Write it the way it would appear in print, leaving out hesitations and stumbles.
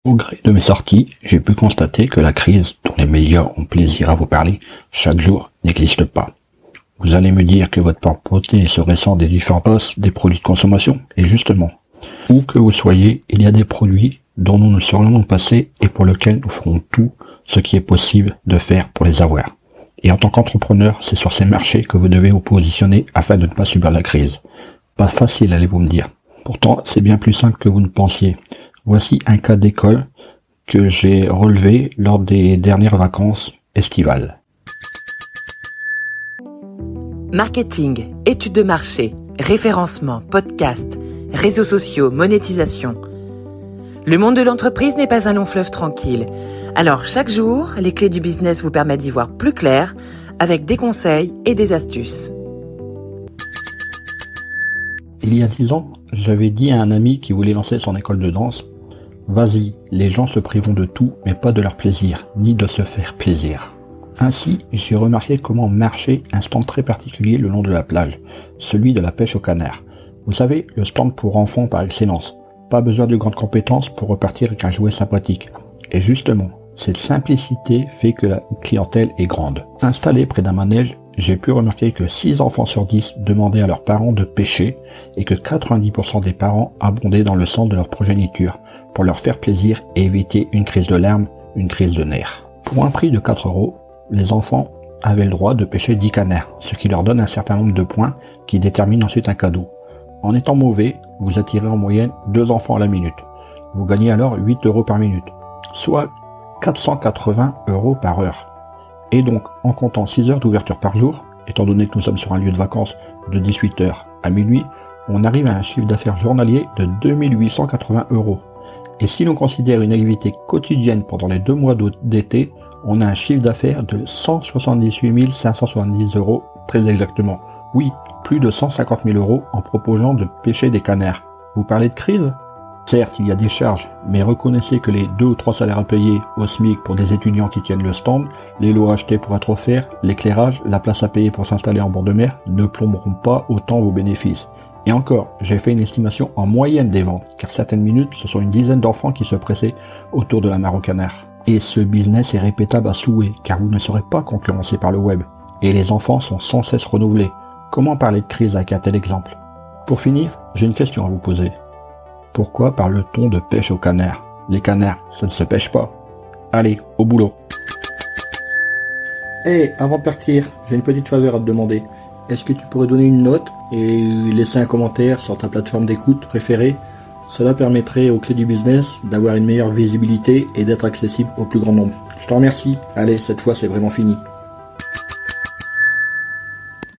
Au gré de mes sorties, j'ai pu constater que la crise, dont les médias ont plaisir à vous parler chaque jour, n'existe pas. Vous allez me dire que votre pauvreté se ressent des différentes hausses des produits de consommation, et justement, où que vous soyez, il y a des produits dont nous ne saurions nous passer et pour lesquels nous ferons tout ce qui est possible de faire pour les avoir. Et en tant qu'entrepreneur, c'est sur ces marchés que vous devez vous positionner afin de ne pas subir la crise. Pas facile, allez-vous me dire. Pourtant, c'est bien plus simple que vous ne pensiez. Voici un cas d'école que j'ai relevé lors des dernières vacances estivales. Marketing, études de marché, référencement, podcast, réseaux sociaux, monétisation. Le monde de l'entreprise n'est pas un long fleuve tranquille. Alors chaque jour, les clés du business vous permettent d'y voir plus clair avec des conseils et des astuces. Il y a 10 ans, j'avais dit à un ami qui voulait lancer son école de danse: vas-y, les gens se priveront de tout, mais pas de leur plaisir, ni de se faire plaisir. Ainsi, j'ai remarqué comment marchait un stand très particulier le long de la plage, celui de la pêche au canard. Vous savez, le stand pour enfants par excellence. Pas besoin de grandes compétences pour repartir avec un jouet sympathique. Et justement, cette simplicité fait que la clientèle est grande. Installé près d'un manège, j'ai pu remarquer que 6 enfants sur 10 demandaient à leurs parents de pêcher et que 90% des parents abondaient dans le sang de leur progéniture pour leur faire plaisir et éviter une crise de larmes, une crise de nerfs. Pour un prix de 4 €, les enfants avaient le droit de pêcher 10 canards, ce qui leur donne un certain nombre de points qui déterminent ensuite un cadeau. En étant mauvais, vous attirez en moyenne 2 enfants à la minute. Vous gagnez alors 8 € par minute, soit 480 € par heure. Et donc, en comptant 6 heures d'ouverture par jour, étant donné que nous sommes sur un lieu de vacances de 18 h à minuit, on arrive à un chiffre d'affaires journalier de 2880 €. Et si l'on considère une activité quotidienne pendant les 2 mois d'été, on a un chiffre d'affaires de 178 570 €, très exactement. Oui, plus de 150 000 € en proposant de pêcher des canards. Vous parlez de crise ? Certes, il y a des charges, mais reconnaissez que les 2 ou 3 salaires à payer au SMIC pour des étudiants qui tiennent le stand, les lots achetés pour être offerts, l'éclairage, la place à payer pour s'installer en bord de mer ne plomberont pas autant vos bénéfices. Et encore, j'ai fait une estimation en moyenne des ventes, car certaines minutes, ce sont une dizaine d'enfants qui se pressaient autour de la mare au canard. Et ce business est répétable à souhait, car vous ne serez pas concurrencé par le web. Et les enfants sont sans cesse renouvelés. Comment parler de crise avec un tel exemple ? Pour finir, j'ai une question à vous poser. Pourquoi parle-t-on de pêche au canard ? Les canards, ça ne se pêche pas. Allez, au boulot. Hey, avant de partir, j'ai une petite faveur à te demander. Est-ce que tu pourrais donner une note et laisser un commentaire sur ta plateforme d'écoute préférée ? Cela permettrait aux clés du business d'avoir une meilleure visibilité et d'être accessible au plus grand nombre. Je te remercie. Allez, cette fois c'est vraiment fini.